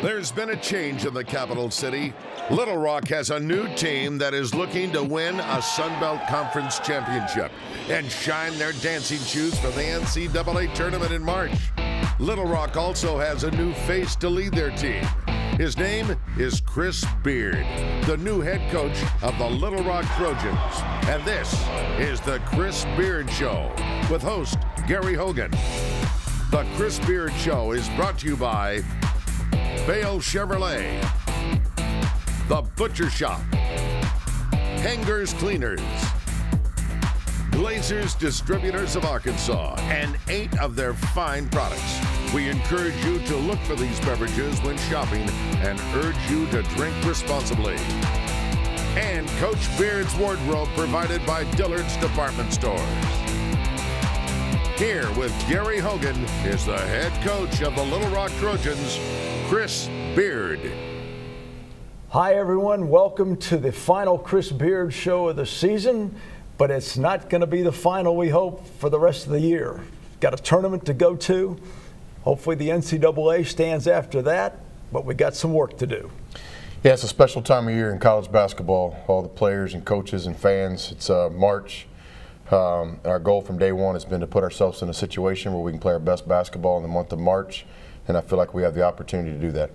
There's been a change in the capital city. Little Rock has a new team that is looking to win a Sun Belt Conference championship and shine their dancing shoes for the NCAA tournament in March. Little Rock also has a new face to lead their team. His name is Chris Beard, the new head coach of the Little Rock Trojans. And this is the Chris Beard Show with host Gary Hogan. The Chris Beard Show is brought to you by Bale Chevrolet, The Butcher Shop, Hangers Cleaners, Glazers Distributors of Arkansas, and 8 of their fine products. We encourage you to look for these beverages when shopping and urge you to drink responsibly. And Coach Beard's wardrobe provided by Dillard's Department Stores. Here with Gary Hogan is the head coach of the Little Rock Trojans, Chris Beard. Hi everyone, welcome to the final Chris Beard Show of the season, but it's not going to be the final, we hope, for the rest of the year. Got a tournament to go to. Hopefully the NCAA stands after that, but we got some work to do. Yeah, it's a special time of year in college basketball. All the players and coaches and fans. It's March. Our goal from day one has been to put ourselves in a situation where we can play our best basketball in the month of March, and I feel like we have the opportunity to do that.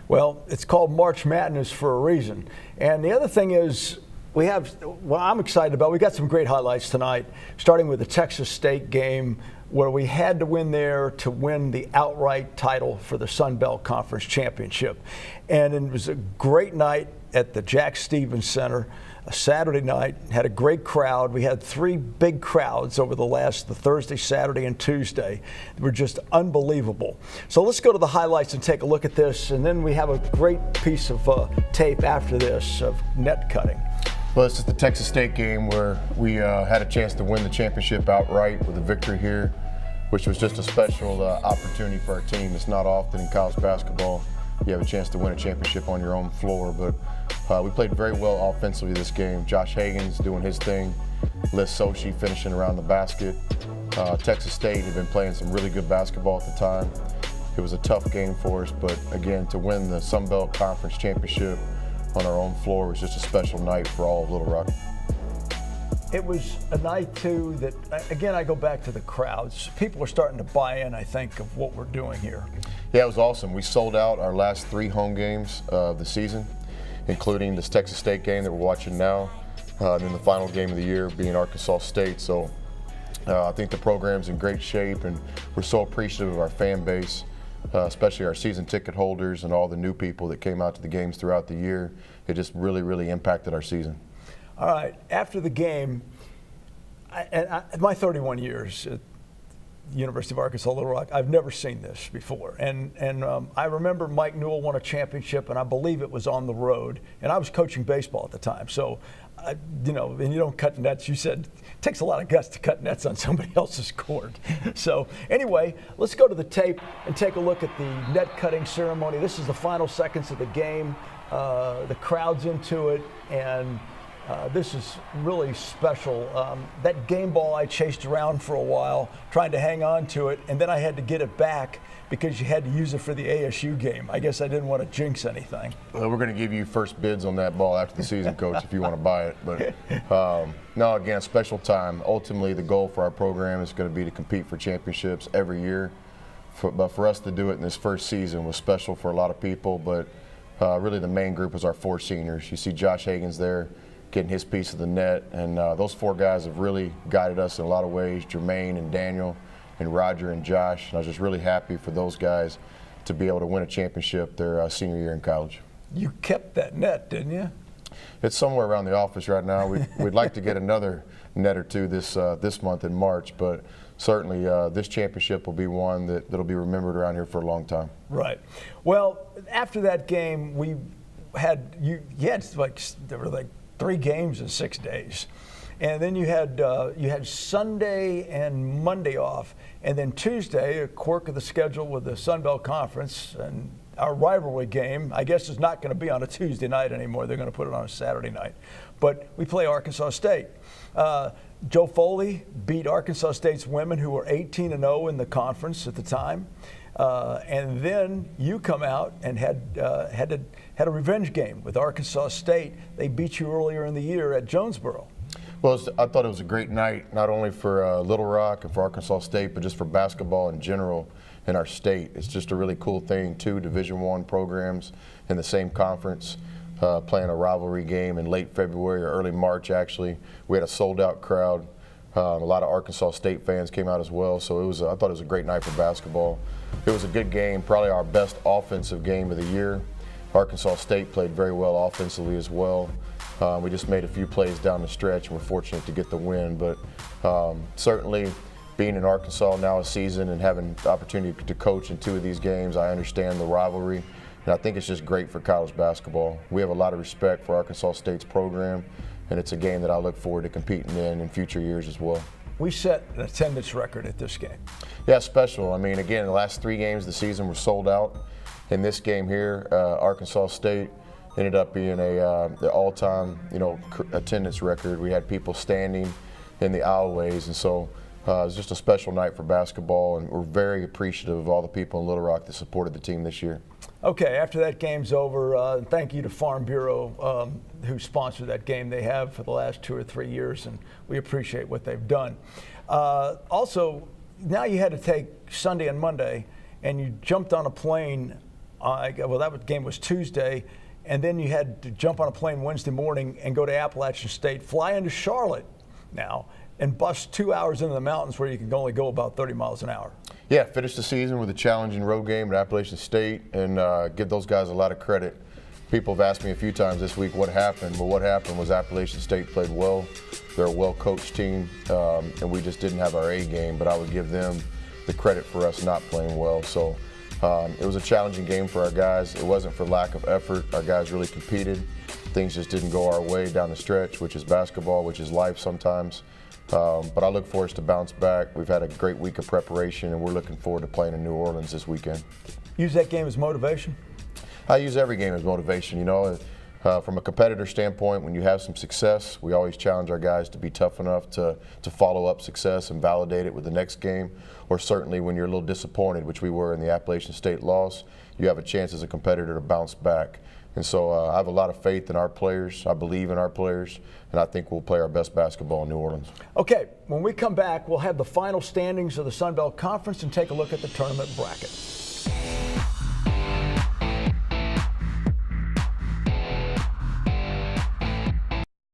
Well, it's called March Madness for a reason. And the other thing is, I'm excited about, we got some great highlights tonight, starting with the Texas State game where we had to win there to win the outright title for the Sun Belt Conference Championship. And it was a great night at the Jack Stevens Center, a Saturday night, had a great crowd. We had 3 big crowds over the Thursday, Saturday, and Tuesday. They were just unbelievable. So let's go to the highlights and take a look at this, and then we have a great piece of tape after this of net cutting. Well, this is the Texas State game where we had a chance to win the championship outright with a victory here, which was just a special opportunity for our team. It's not often in college basketball you have a chance to win a championship on your own floor, but we played very well offensively this game. Josh Hagens doing his thing, Liz Sochi finishing around the basket. Texas State had been playing some really good basketball at the time. It was a tough game for us, but again, to win the Sun Belt Conference Championship on our own floor was just a special night for all of Little Rock. It was a night, too, that, again, I go back to the crowds. People are starting to buy in, I think, of what we're doing here. Yeah, it was awesome. We sold out our last 3 home games of the season, including this Texas State game that we're watching now, and then the final game of the year being Arkansas State. So I think the program's in great shape, and we're so appreciative of our fan base, especially our season ticket holders and all the new people that came out to the games throughout the year. It just really, really impacted our season. All right, after the game, my 31 years at the University of Arkansas Little Rock, I've never seen this before. And I remember Mike Newell won a championship, and I believe it was on the road. And I was coaching baseball at the time. So, and you don't cut nets. You said it takes a lot of guts to cut nets on somebody else's court. So anyway, let's go to the tape and take a look at the net cutting ceremony. This is the final seconds of the game. The crowd's into it, and this is really special. That game ball I chased around for a while, trying to hang on to it, and then I had to get it back because you had to use it for the ASU game. I guess I didn't want to jinx anything. Well, we're going to give you first bids on that ball after the season, Coach, if you want to buy it. But no, again, special time. Ultimately, the goal for our program is going to be to compete for championships every year. But for us to do it in this first season was special for a lot of people. But really the main group was our 4 seniors. You see Josh Hagens there, getting his piece of the net, and those 4 guys have really guided us in a lot of ways, Jermaine and Daniel and Roger and Josh, and I was just really happy for those guys to be able to win a championship their senior year in college. You kept that net, didn't you? It's somewhere around the office right now. We'd like to get another net or 2 this month in March, but certainly this championship will be one that'll be remembered around here for a long time. Right. Well, after that game, we had there were like 3 games in 6 days, and then you had Sunday and Monday off, and then Tuesday, a quirk of the schedule with the Sun Belt Conference, and our rivalry game, I guess, is not going to be on a Tuesday night anymore. They're going to put it on a Saturday night, but we play Arkansas State. Joe Foley beat Arkansas State's women, who were 18-0 in the conference at the time. And then you come out and had a revenge game with Arkansas State. They beat you earlier in the year at Jonesboro. Well, I thought it was a great night, not only for Little Rock and for Arkansas State, but just for basketball in general in our state. It's just a really cool thing, two Division I programs in the same conference playing a rivalry game in late February or early March, actually. We had a sold-out crowd. A lot of Arkansas State fans came out as well, so I thought it was a great night for basketball. It was a good game, probably our best offensive game of the year. Arkansas State played very well offensively as well. We just made a few plays down the stretch and we're fortunate to get the win, but certainly being in Arkansas now a season and having the opportunity to coach in two of these games, I understand the rivalry, and I think it's just great for college basketball. We have a lot of respect for Arkansas State's program, and it's a game that I look forward to competing in future years as well. We set an attendance record at this game. Yeah, special. I mean, again, the last 3 games of the season were sold out. In this game here, Arkansas State ended up being the all-time, attendance record. We had people standing in the aisleways, and so it was just a special night for basketball, and we're very appreciative of all the people in Little Rock that supported the team this year. Okay, after that game's over, thank you to Farm Bureau who sponsored that game. They have for the last 2 or 3 years, and we appreciate what they've done. Also, now you had to take Sunday and Monday, and you jumped on a plane. That game was Tuesday, and then you had to jump on a plane Wednesday morning and go to Appalachian State, fly into Charlotte now, and bust 2 hours into the mountains where you can only go about 30 miles an hour. Yeah, finished the season with a challenging road game at Appalachian State, and give those guys a lot of credit. People have asked me a few times this week what happened. Well, what happened was Appalachian State played well. They're a well-coached team, and we just didn't have our A game, but I would give them the credit for us not playing well. So it was a challenging game for our guys. It wasn't for lack of effort. Our guys really competed. Things just didn't go our way down the stretch, which is basketball, which is life sometimes. But I look for us to bounce back. We've had a great week of preparation, and we're looking forward to playing in New Orleans this weekend. Use that game as motivation? I use every game as motivation. From a competitor standpoint, when you have some success, we always challenge our guys to be tough enough to follow up success and validate it with the next game. Or certainly when you're a little disappointed, which we were in the Appalachian State loss, you have a chance as a competitor to bounce back. And so I have a lot of faith in our players. I believe in our players, and I think we'll play our best basketball in New Orleans. Okay, when we come back, we'll have the final standings of the Sun Belt Conference and take a look at the tournament bracket.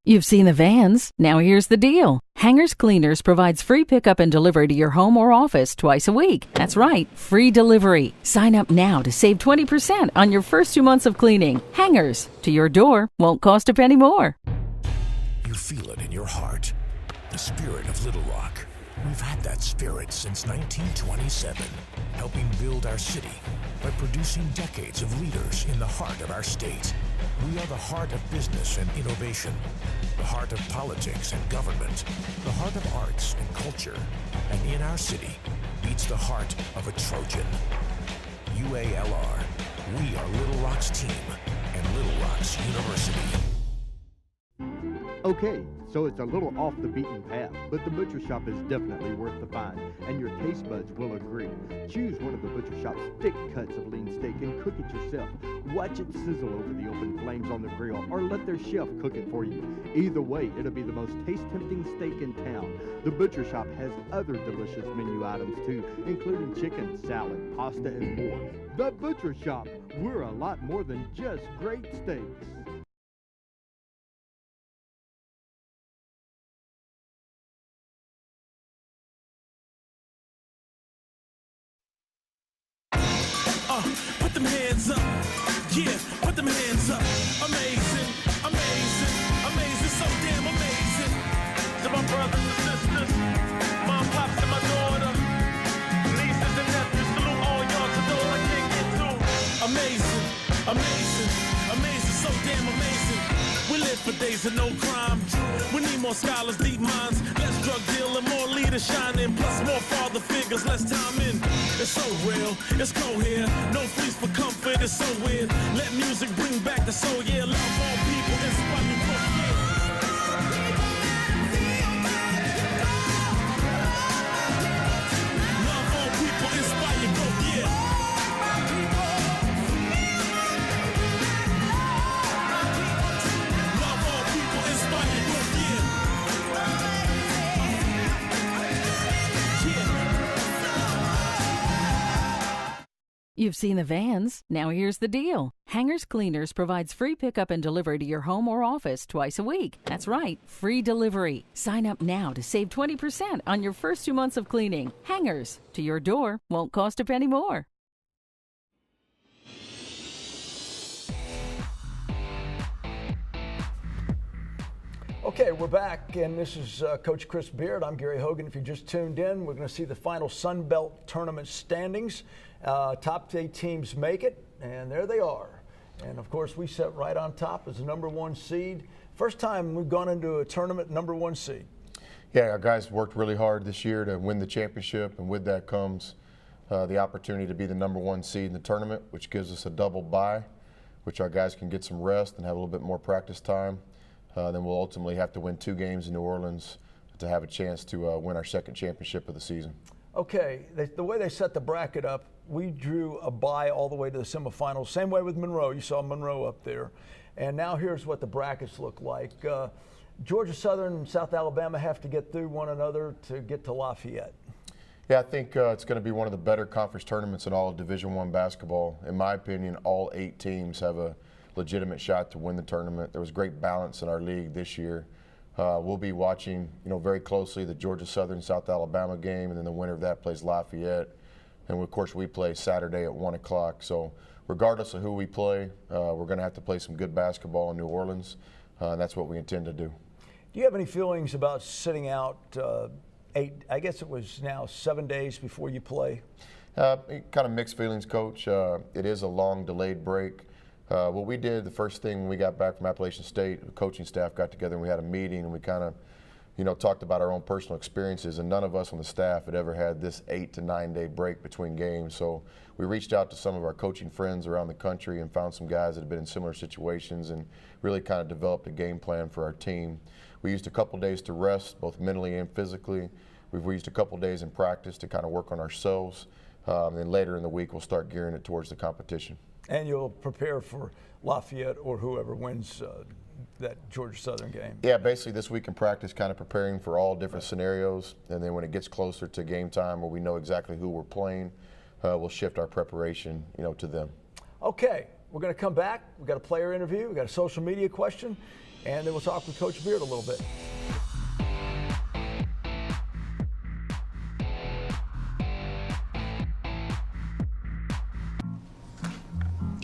You've seen the vans. Now here's the deal. Hangers Cleaners provides free pickup and delivery to your home or office twice a week. That's right, free delivery. Sign up now to save 20% on your first 2 months of cleaning. Hangers, to your door, won't cost a penny more. You feel it in your heart. The spirit of Little Rock. We've had that spirit since 1927, helping build our city by producing decades of leaders in the heart of our state. We are the heart of business and innovation, the heart of politics and government, the heart of arts and culture, and in our city beats the heart of a Trojan. UALR, we are Little Rock's team and Little Rock's University. Okay, so it's a little off the beaten path, but the Butcher Shop is definitely worth the find, and your taste buds will agree. Choose one of the Butcher Shop's thick cuts of lean steak and cook it yourself. Watch it sizzle over the open flames on the grill, or let their chef cook it for you. Either way, it'll be the most taste-tempting steak in town. The Butcher Shop has other delicious menu items too, including chicken, salad, pasta, and more. The Butcher Shop, we're a lot more than just great steaks. Put them hands up, yeah, put them hands up. Amazing, amazing, amazing, so damn amazing. To my brothers and sisters, mom, pops, and my daughter, nieces and nephews, salute all y'all to those I can't get to. Amazing, amazing, amazing, so damn amazing. We live for days of no crime. We need more scholars, deep minds, less drug dealing, more leaders shining, plus more father figures, less time in. It's so real, it's cold here, no fleece for comfort, it's so weird. Let music bring back the soul, yeah, love all people, inspire me for love all people, inspire growth, yeah. You've seen the vans. Now here's the deal. Hangers Cleaners provides free pickup and delivery to your home or office twice a week. That's right, free delivery. Sign up now to save 20% on your first 2 months of cleaning. Hangers, to your door, won't cost a penny more. Okay, we're back, and this is Coach Chris Beard. I'm Gary Hogan. If you just tuned in, we're going to see the final Sun Belt tournament standings. Top 8 teams make it, and there they are. And, of course, we set right on top as the #1 seed. First time we've gone into a tournament #1 seed. Yeah, our guys worked really hard this year to win the championship, and with that comes the opportunity to be the #1 seed in the tournament, which gives us a double bye, which our guys can get some rest and have a little bit more practice time. Then we'll ultimately have to win 2 games in New Orleans to have a chance to win our second championship of the season. Okay, the way they set the bracket up, we drew a bye all the way to the semifinals. Same way with Monroe. You saw Monroe up there. And now here's what the brackets look like. Georgia Southern and South Alabama have to get through one another to get to Lafayette. Yeah, I think it's going to be one of the better conference tournaments in all of Division I basketball. In my opinion, all 8 teams have a legitimate shot to win the tournament. There was great balance in our league this year. We'll be watching, very closely the Georgia Southern South Alabama game, and then the winner of that plays Lafayette. And of course, we play Saturday at 1 o'clock. So regardless of who we play, we're going to have to play some good basketball in New Orleans, and that's what we intend to do. Do you have any feelings about sitting out 8, I guess it was now 7 days before you play? Kind of mixed feelings, Coach. It is a long delayed break. What we did, the first thing when we got back from Appalachian State, the coaching staff got together and we had a meeting, and we kind of, talked about our own personal experiences, and none of us on the staff had ever had this 8 to 9 day break between games. So we reached out to some of our coaching friends around the country and found some guys that had been in similar situations and really kind of developed a game plan for our team. We used a couple days to rest, both mentally and physically. We've used a couple days in practice to kind of work on ourselves. Then later in the week, we'll start gearing it towards the competition. And you'll prepare for Lafayette or whoever wins that Georgia Southern game. Yeah, basically this week in practice, kind of preparing for all different scenarios. And then when it gets closer to game time where we know exactly who we're playing, we'll shift our preparation, to them. Okay, we're going to come back. We've got a player interview. We've got a social media question. And then we'll talk with Coach Beard a little bit.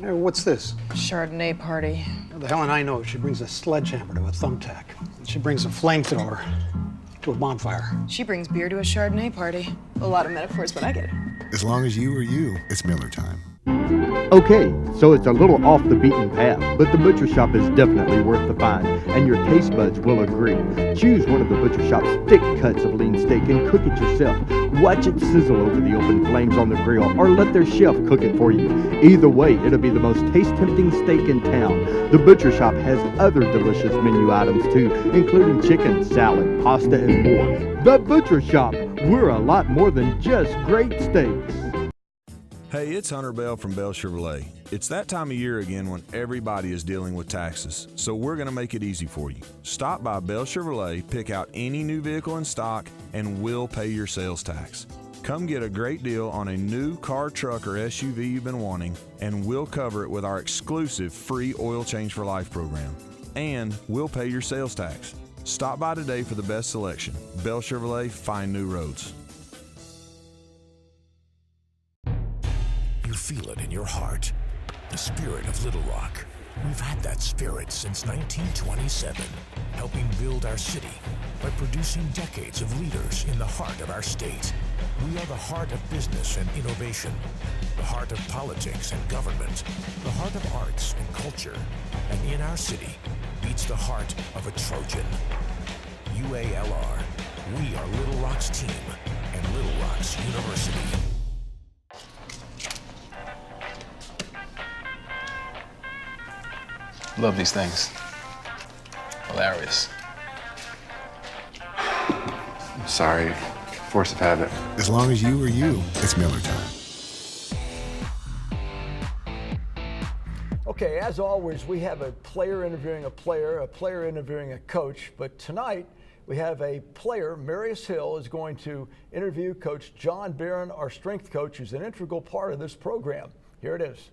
Hey, what's this? Chardonnay party. How the hell and I know? She brings a sledgehammer to a thumbtack. She brings a flamethrower to a bonfire. She brings beer to a Chardonnay party. A lot of metaphors, but I get it. As long as you are you, it's Miller time. Okay, so it's a little off the beaten path, but the Butcher Shop is definitely worth the find, and your taste buds will agree. Choose one of the Butcher Shop's thick cuts of lean steak and cook it yourself. Watch it sizzle over the open flames on the grill, or let their chef cook it for you. Either way, it'll be the most taste-tempting steak in town. The Butcher Shop has other delicious menu items too, including chicken, salad, pasta, and more. The Butcher Shop, we're a lot more than just great steaks. Hey, it's Hunter Bell from Bell Chevrolet. It's that time of year again when everybody is dealing with taxes, so we're going to make it easy for you. Stop by Bell Chevrolet, pick out any new vehicle in stock, and we'll pay your sales tax. Come get a great deal on a new car, truck, or SUV you've been wanting, and we'll cover it with our exclusive free Oil Change for Life program. And we'll pay your sales tax. Stop by today for the best selection. Bell Chevrolet, find new roads. You feel it in your heart. The spirit of Little Rock. We've had that spirit since 1927, helping build our city by producing decades of leaders in the heart of our state. We are the heart of business and innovation, the heart of politics and government, the heart of arts and culture, and in our city beats the heart of a Trojan. UALR, we are Little Rock's team and Little Rock's University. Love these things. Hilarious. I'm sorry, force of habit. As long as you are you, it's Miller time. Okay, as always, we have a player interviewing a player interviewing a coach, but tonight we have a player. Marius Hill is going to interview Coach John Barron, our strength coach, who's an integral part of this program. Here it is.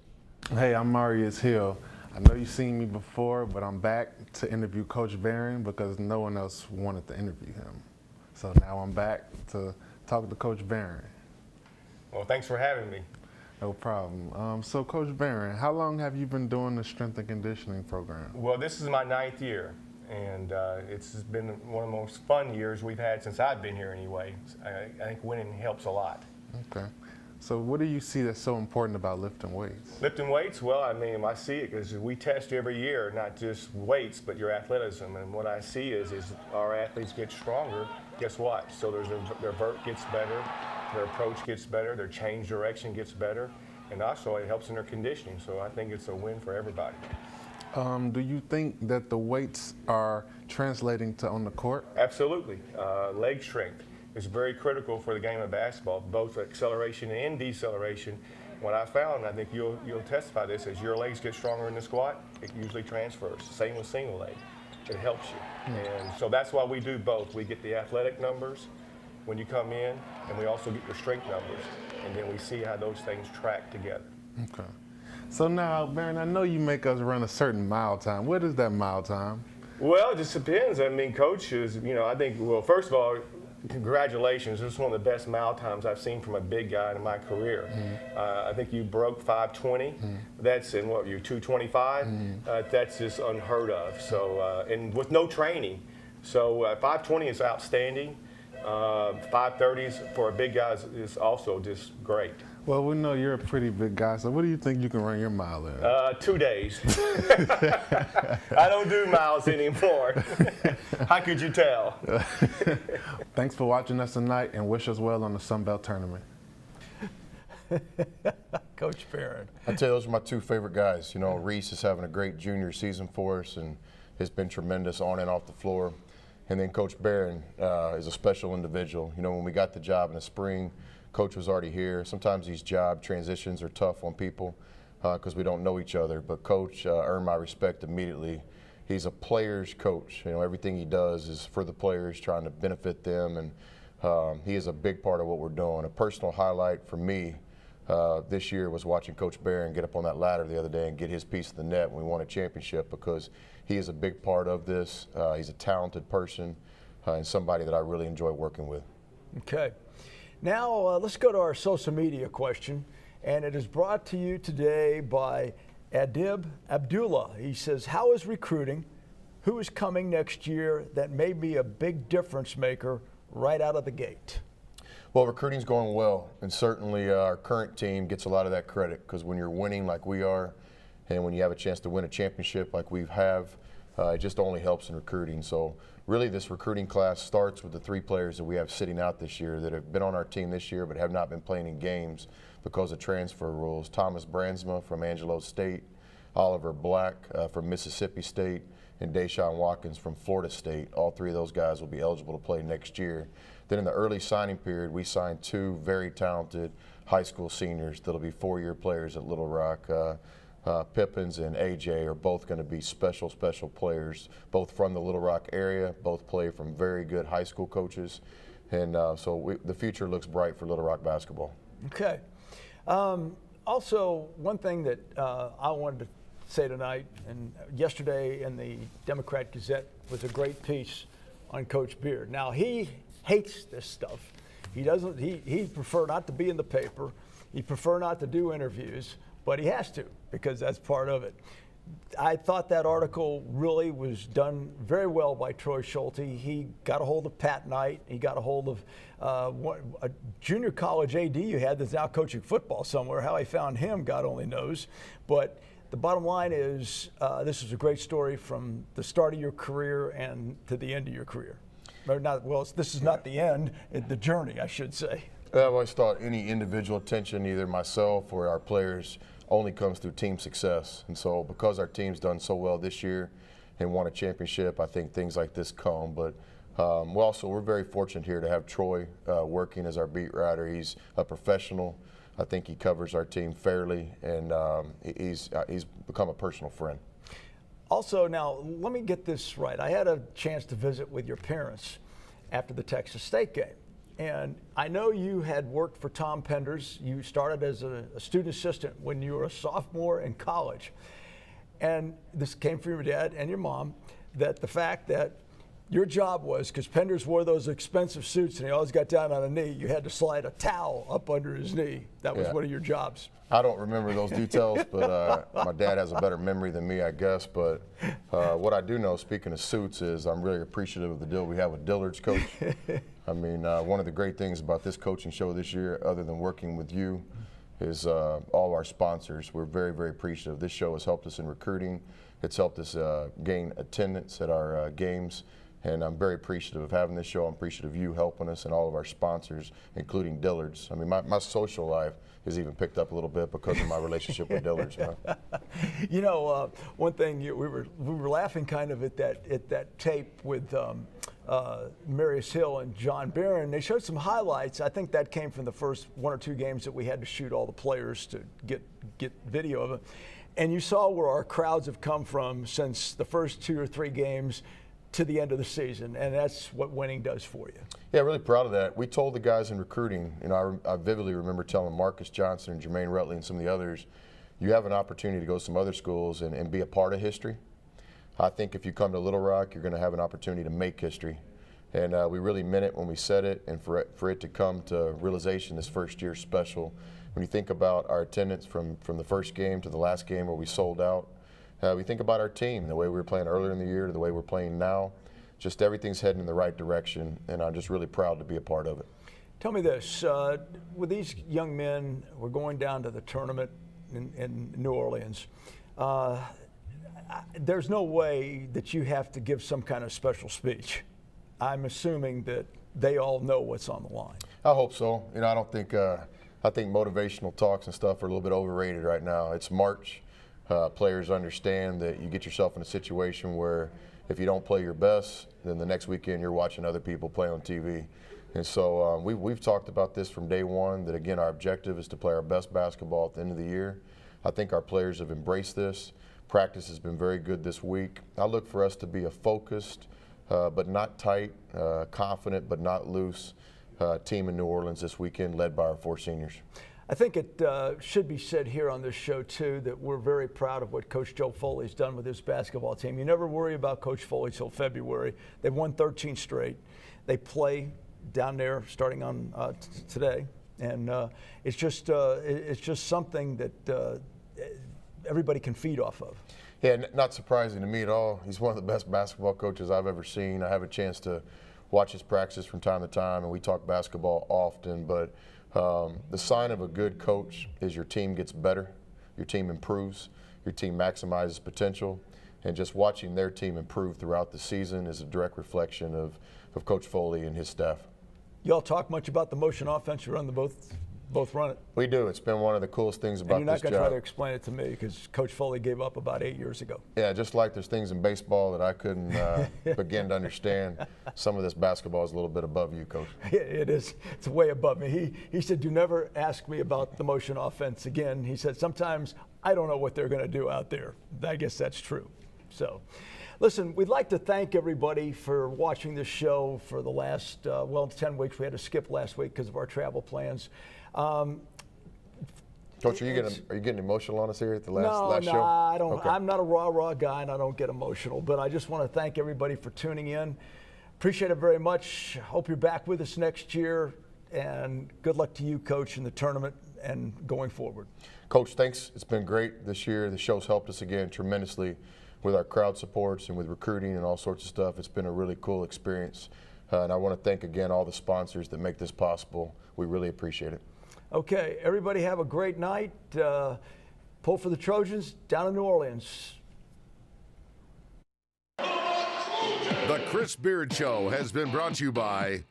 Hey, I'm Marius Hill. I know you've seen me before, but I'm back to interview Coach Barron because no one else wanted to interview him. So now I'm back to talk to Coach Barron. Well, thanks for having me. No problem. So Coach Barron, how long have you been doing the strength and conditioning program? Well, this is my 9th year, and it's been one of the most fun years we've had since I've been here anyway. I think winning helps a lot. Okay. So what do you see that's so important about lifting weights? Lifting weights? Well, I mean, I see it because we test every year, not just weights, but your athleticism. And what I see is our athletes get stronger. Guess what? So their vert gets better, their approach gets better, their change direction gets better, and also it helps in their conditioning. So I think it's a win for everybody. Do you think that the weights are translating to on the court? Absolutely. Leg strength is very critical for the game of basketball, both acceleration and deceleration. What I found, I think you'll testify this, is your legs get stronger in the squat, it usually transfers. Same with single leg. It helps you. And so that's why we do both. We get the athletic numbers when you come in, and we also get your strength numbers. And then we see how those things track together. Okay. So now, Barron, I know you make us run a certain mile time. What is that mile time? Well, it just depends. I mean, coaches, I think, well, first of all, congratulations. This is one of the best mile times I've seen from a big guy in my career. I think you broke 5:20. That's in what, you're 2:25? That's just unheard of. So, and with no training. So 5:20 is outstanding. 5:30s for a big guy is also just great. Well, we know you're a pretty big guy, so what do you think you can run your mile in? 2 days. I don't do miles anymore. How could you tell? Thanks for watching us tonight, and wish us well on the Sun Belt Tournament. Coach Barron. I tell you, those are my two favorite guys. Reese is having a great junior season for us, and has been tremendous on and off the floor. And then Coach Barron is a special individual. When we got the job in the spring, Coach was already here. Sometimes these job transitions are tough on people because we don't know each other. But Coach earned my respect immediately. He's a player's coach. Everything he does is for the players, trying to benefit them, and he is a big part of what we're doing. A personal highlight for me this year was watching Coach Barron get up on that ladder the other day and get his piece of the net when we won a championship, because he is a big part of this. He's a talented person and somebody that I really enjoy working with. Okay. Now let's go to our social media question, and it is brought to you today by Adib Abdullah. He says, how is recruiting? Who is coming next year that may be a big difference maker right out of the gate? Well, recruiting's going well, and certainly our current team gets a lot of that credit, because when you're winning like we are, and when you have a chance to win a championship like we have, it just only helps in recruiting. So really this recruiting class starts with the 3 players that we have sitting out this year that have been on our team this year but have not been playing in games because of transfer rules. Thomas Brandsma from Angelo State, Oliver Black from Mississippi State, and Deshaun Watkins from Florida State. All 3 of those guys will be eligible to play next year. Then in the early signing period, we signed 2 very talented high school seniors that'll be 4-year players at Little Rock. Pippins and AJ are both going to be special players, both from the Little Rock area, both play from very good high school coaches, and so the future looks bright for Little Rock basketball. Okay. Also, one thing that I wanted to say tonight, and yesterday in the Democrat Gazette was a great piece on Coach Beard. Now, he hates this stuff. He prefer not to be in the paper. He prefer not to do interviews, but he has to, because that's part of it. I thought that article really was done very well by Troy Schulte. He got a hold of Pat Knight. He got a hold of a junior college AD you had that's now coaching football somewhere. How he found him, God only knows. But the bottom line is this is a great story from the start of your career and to the end of your career. This is not the end, the journey, I should say. I've always thought any individual attention, either myself or our players, only comes through team success. And so because our team's done so well this year and won a championship, I think things like this come. But we're very fortunate here to have Troy working as our beat writer. He's a professional. I think he covers our team fairly, and he's become a personal friend. Also, now, let me get this right. I had a chance to visit with your parents after the Texas State game. And I know you had worked for Tom Penders. You started as a student assistant when you were a sophomore in college. And this came from your dad and your mom, that the fact that your job was, because Penders wore those expensive suits and he always got down on a knee, you had to slide a towel up under his knee. That was one of your jobs. I don't remember those details, but my dad has a better memory than me, I guess. But what I do know, speaking of suits, is I'm really appreciative of the deal we have with Dillard's, Coach. I mean, one of the great things about this coaching show this year, other than working with you, is all our sponsors. We're very, very appreciative. This show has helped us in recruiting. It's helped us gain attendance at our games. And I'm very appreciative of having this show. I'm appreciative of you helping us and all of our sponsors, including Dillard's. I mean, my social life has even picked up a little bit because of my relationship with Dillard's. You know, one thing we were laughing kind of at that tape with Marius Hill and John Barron. They showed some highlights. I think that came from the first 1 or 2 games that we had to shoot all the players to get video of it. And you saw where our crowds have come from since the first 2 or 3 games to the end of the season, and that's what winning does for you. Yeah, really proud of that. We told the guys in recruiting, you know, I vividly remember telling Marcus Johnson and Jermaine Rutley and some of the others, you have an opportunity to go to some other schools and be a part of history. I think if you come to Little Rock, you're going to have an opportunity to make history. And we really meant it when we said it, and for it to come to realization this first year special. When you think about our attendance from the first game to the last game where we sold out, we think about our team, the way we were playing earlier in the year to the way we're playing now. Just everything's heading in the right direction, and I'm just really proud to be a part of it. Tell me this, with these young men, we're going down to the tournament in New Orleans. There's no way that you have to give some kind of special speech. I'm assuming that they all know what's on the line. I hope so. You know, I don't think, I think motivational talks and stuff are a little bit overrated right now. It's March. Players understand that you get yourself in a situation where if you don't play your best, then the next weekend you're watching other people play on TV. And so we've talked about this from day one, that again, our objective is to play our best basketball at the end of the year. I think our players have embraced this. Practice has been very good this week. I look for us to be a focused, but not tight, confident, but not loose team in New Orleans this weekend, led by our 4 seniors. I think it should be said here on this show, too, that we're very proud of what Coach Joe Foley's done with his basketball team. You never worry about Coach Foley till February. They've won 13 straight. They play down there starting on today. And it's just something that everybody can feed off of. Yeah, not surprising to me at all. He's one of the best basketball coaches I've ever seen. I have a chance to watch his practice from time to time, and we talk basketball often, but the sign of a good coach is your team gets better, your team improves, your team maximizes potential, and just watching their team improve throughout the season is a direct reflection of Coach Foley and his staff. Y'all talk much about the motion offense? You run both run it. We do. It's been one of the coolest things about this job. And you're not going to try to explain it to me because Coach Foley gave up about 8 years ago. Yeah, just like there's things in baseball that I couldn't begin to understand. Some of this basketball is a little bit above you, Coach. Yeah, it is. It's way above me. He said, "Do never ask me about the motion offense again." He said, "Sometimes I don't know what they're going to do out there." I guess that's true. So, listen, we'd like to thank everybody for watching this show for the last, 10 weeks. We had to skip last week because of our travel plans. Coach, are you getting emotional on us here at the last show? No, I don't. Okay. I'm not a rah-rah guy, and I don't get emotional. But I just want to thank everybody for tuning in. Appreciate it very much. Hope you're back with us next year. And good luck to you, Coach, in the tournament and going forward. Coach, thanks. It's been great this year. The show's helped us again tremendously with our crowd supports and with recruiting and all sorts of stuff. It's been a really cool experience. And I want to thank again all the sponsors that make this possible. We really appreciate it. Okay, everybody have a great night. Pull for the Trojans down in New Orleans. The Chris Beard Show has been brought to you by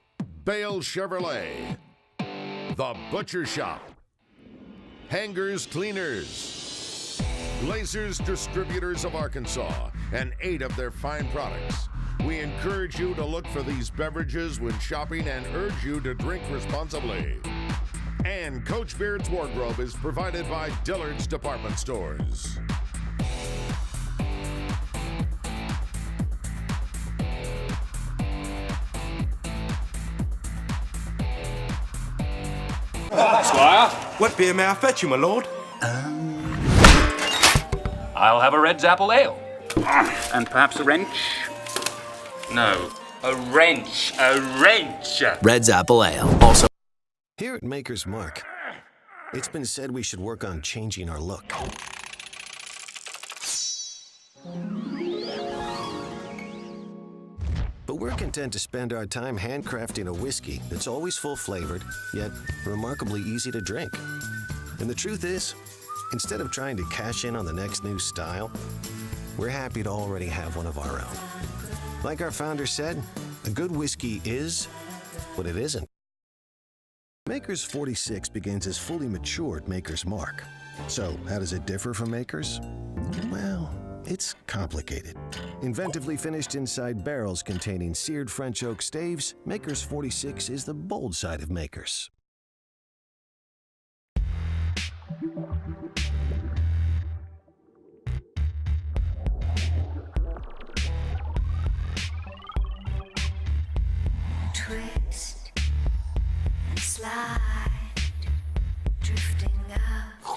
Bale Chevrolet, The Butcher Shop, Hangers Cleaners, Glazers Distributors of Arkansas, and 8 of their fine products. We encourage you to look for these beverages when shopping and urge you to drink responsibly. And Coach Beard's wardrobe is provided by Dillard's Department Stores. Sire. What beer may I fetch you, my lord? I'll have a Red's Apple Ale. And perhaps a wrench? No, a wrench. A wrench. Red's Apple Ale. Also, here at Maker's Mark, it's been said we should work on changing our look. But we're content to spend our time handcrafting a whiskey that's always full-flavored, yet remarkably easy to drink. And the truth is, instead of trying to cash in on the next new style, we're happy to already have one of our own. Like our founder said, a good whiskey is what it isn't. Maker's 46 begins as fully matured Maker's Mark. So how does it differ from Maker's? Well, it's complicated. Inventively finished inside barrels containing seared French oak staves, Maker's 46 is the bold side of Maker's. Twist and slide, drifting out,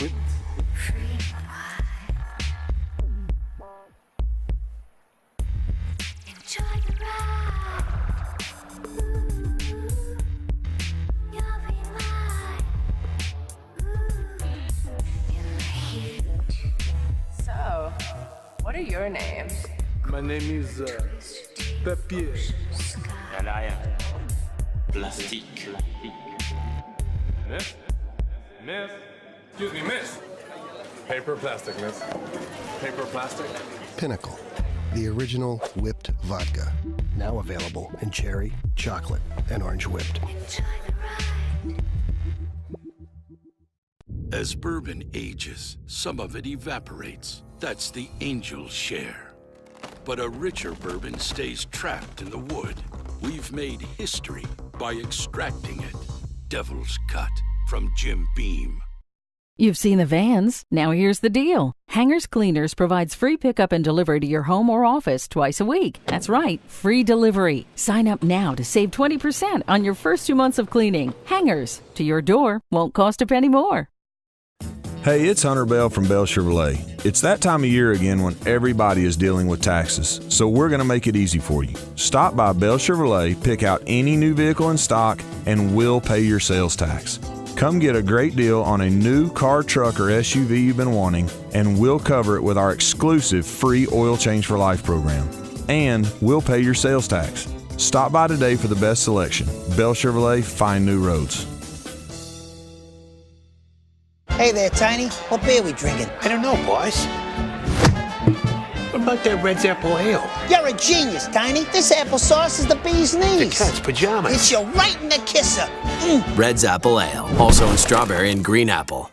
free and wide. Enjoy the ride. Ooh, you'll be mine. Ooh, in the heat. So, what are your names? My name is Papier. And I am Plastique. Miss? Miss? Excuse me, miss. Paper, plastic, miss. Paper, plastic. Pinnacle, the original whipped vodka. Now available in cherry, chocolate, and orange whipped. As bourbon ages, some of it evaporates. That's the angel's share. But a richer bourbon stays trapped in the wood. We've made history by extracting it. Devil's Cut from Jim Beam. You've seen the vans. Now here's the deal. Hangers Cleaners provides free pickup and delivery to your home or office twice a week. That's right, free delivery. Sign up now to save 20% on your first 2 months of cleaning. Hangers, to your door, won't cost a penny more. Hey, it's Hunter Bell from Bell Chevrolet. It's that time of year again when everybody is dealing with taxes, so we're going to make it easy for you. Stop by Bell Chevrolet, pick out any new vehicle in stock, and we'll pay your sales tax. Come get a great deal on a new car, truck, or SUV you've been wanting, and we'll cover it with our exclusive free Oil Change for Life program. And we'll pay your sales tax. Stop by today for the best selection. Bell Chevrolet, find new roads. Hey there, Tiny. What beer we drinking? I don't know, boss. What about that Red's Apple Ale? You're a genius, Tiny. This applesauce is the bee's knees. The cat's pajamas. It's you right in the kisser. Red's Apple Ale, also in strawberry and green apple.